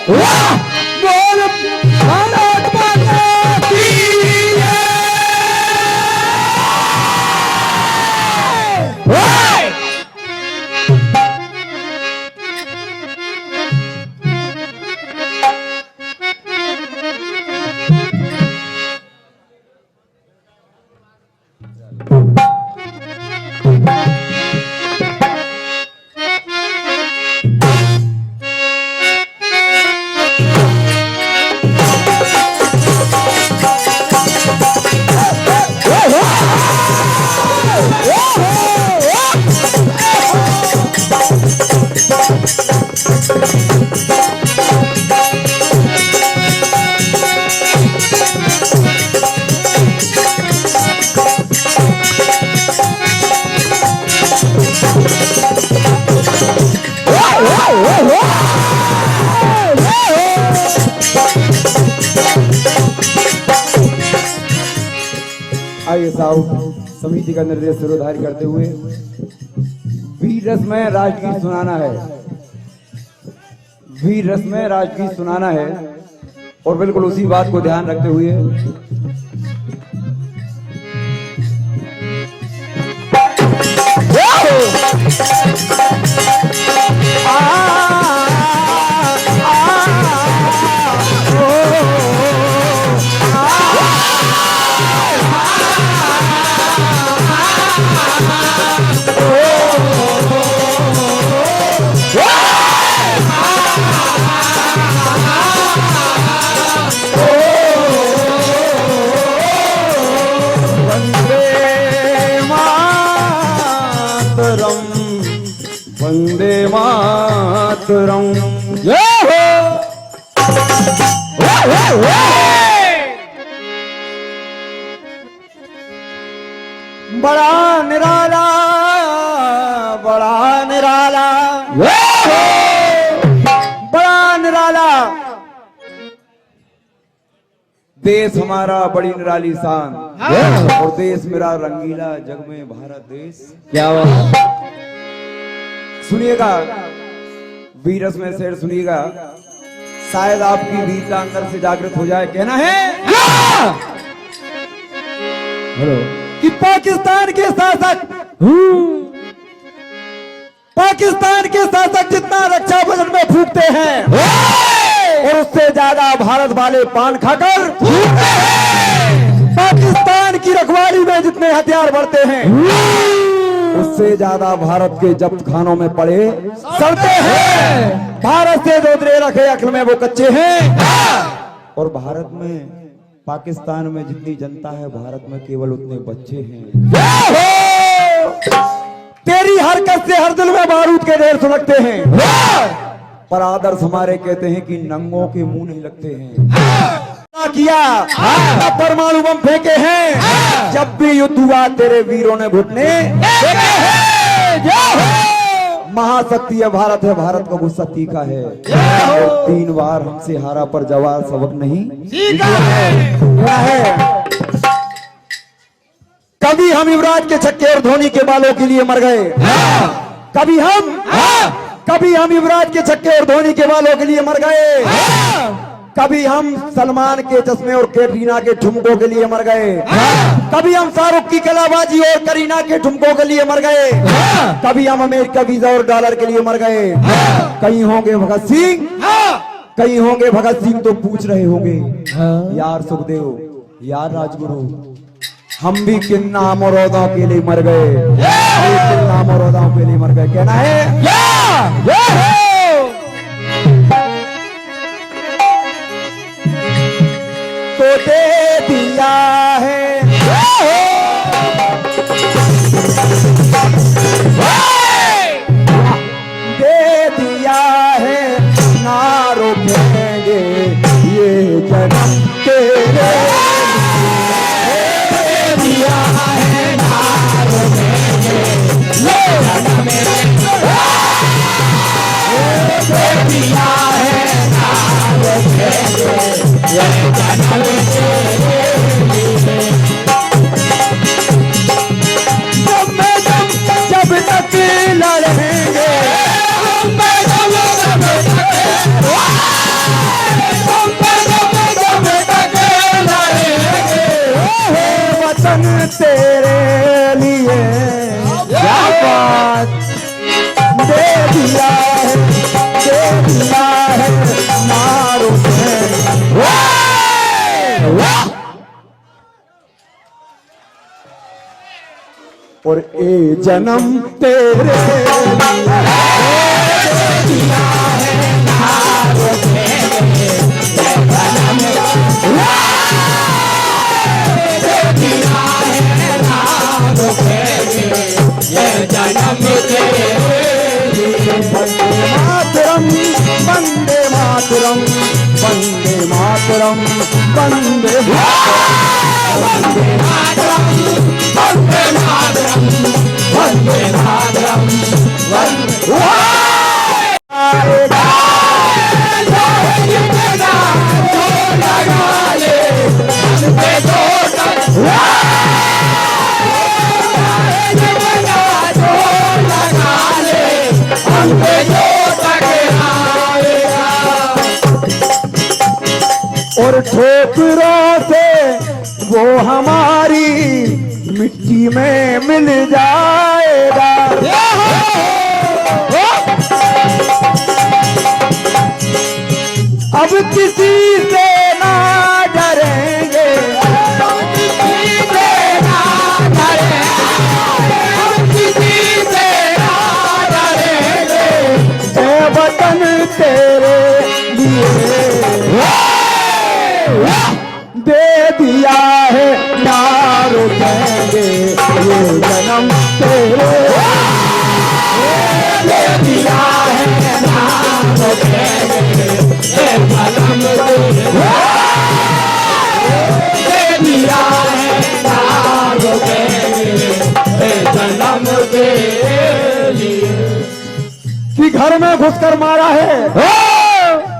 बोल भारत माता की आइए साहब समिति का निर्देश सिरोधार्य करते हुए वीर रस में राजगीत सुनाना है। वीर रस में राजगीत सुनाना है और बिल्कुल उसी बात को ध्यान रखते हुए वंदे मातरम बड़ा निराला बड़ा निराला बड़ा निराला देश हमारा बड़ी निराली शान और देश मेरा रंगीला जग में भारत देश। क्या बात सुनिएगा वीरस में शेर सुनिएगा, शायद आपकी वीरता अंदर से जागृत हो जाए। कहना है हेलो कि पाकिस्तान के शासक जितना रक्षा बजट में फूकते हैं और उससे ज्यादा भारत वाले पान खाकर पाकिस्तान की रखवाली में जितने हथियार बढ़ते हैं उससे ज्यादा भारत के जब्त खानों में पड़े सड़ते हैं। भारत से जो द्रे रखे अक्ल में वो कच्चे हैं और भारत में पाकिस्तान में जितनी जनता है भारत में केवल उतने बच्चे हैं। तेरी हरकत से हर दिल में बारूद के ढेर सुलगते हैं पर आदर्श हमारे कहते हैं कि नंगों के मुंह नहीं लगते हैं। किया परमाणु बम फेंके हैं जब भी युद्ध हुआ तेरे वीरों ने घुटने महाशक्ति है भारत का गुस्सा तीखा है। 3 बार हमसे हारा पर जवाब सबक नहीं है। कभी हम युवराज के छक्के और धोनी के बालों के लिए मर गए, कभी हम युवराज के छक्के और धोनी के बालों के लिए मर गए, कभी हम सलमान के चश्मे और कैटरीना के ठुमकों के लिए मर गए, कभी हम शाहरुख की कलाबाजी और करीना के ठुमकों के लिए मर गए, कभी हम अमेरिका वीजा और डॉलर के लिए मर गए। कहीं होंगे भगत सिंह, कहीं होंगे भगत सिंह तो पूछ रहे होंगे यार सुखदेव, यार राजगुरु, हम भी किन नाम और औहदों के लिए मर गए, किन नाम और औहदों के लिए मर गए। कहना है तो दे दिया है दे दिया है ना रोकेंगे ये जन्म तेरे जब तक लड़ेंगे है नारो और ए जन्म तेरे मातरम वंदे मातरम वंदे मातरम वंदे और ठोकरों से वो हमारी मिट्टी में मिल जाएगा। अब किसी से ना डरेंगे, ए वतन तेरे लिए दे दिया है नारो कहेंगे ये जन्म तेरे दे दिया है नारो कहेंगे ये जन्म दे दिया है नारो कहेंगे ये जन्म तेरे कि घर में घुसकर मारा है,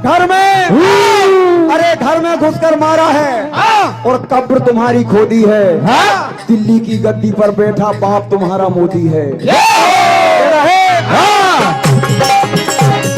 घर में अरे घर में घुसकर मारा है और कब्र तुम्हारी खोदी है। दिल्ली की गद्दी पर बैठा बाप तुम्हारा मोदी है।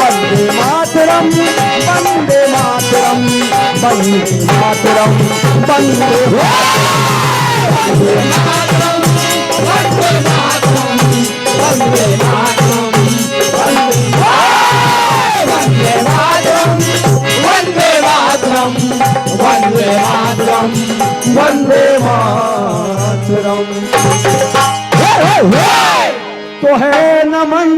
वंदे मातरम वंदे मातरम वंदे मातरम वंदे मातरम वंदे मातरम वंदे मातरम वंदे मातरम वंदे मातरम वंदे मातरम वंदे मातरम। तो है नमन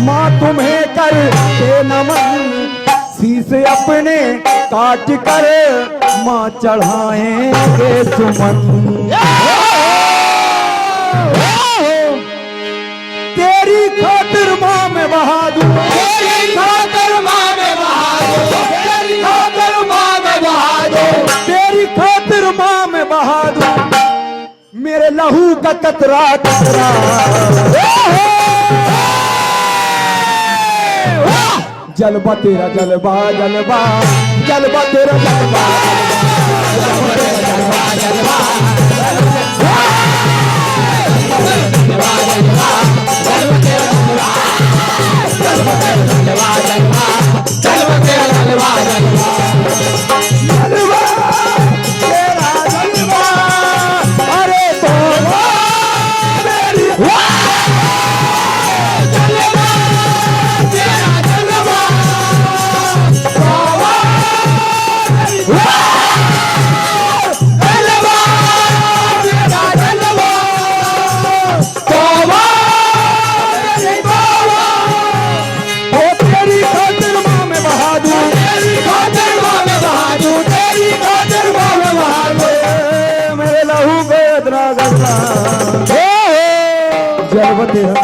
माँ तुम्हें कर के नमन, शीश अपने काट कर माँ चढ़ाएंगे सुमन। तेरी खातिर माँ में बहादुर, तेरी खातिर माँ में बहादुर, तेरी खातिर माँ में बहादुर, तेरी खातिर माँ में बहादुर मेरे लहू का कतरा कतरा जलवा तेरा जलवा जलवा जलवा तेरा जलवा जलवा जलवा जलवा जलवा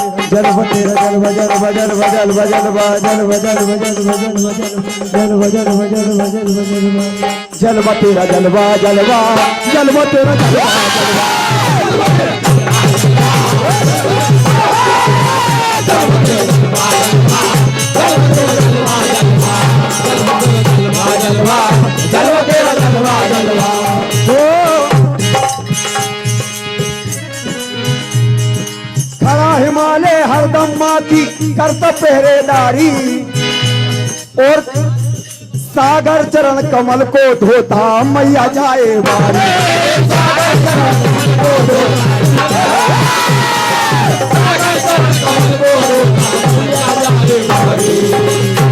तेरा जलवा तेरा जलवा जलवा जलवा जलवा जलवा जलवा जलवा जलवा जलवा जलवा जलवा जलवा जलवा तेरा जलवा जलवा जलवा तेरा जलवा हिमालय हरदम माँ की करता पहरेदारी और सागर चरण कमल को धोता मैया जाए बारी। सागर चरण को धोता मैया जाए बारी।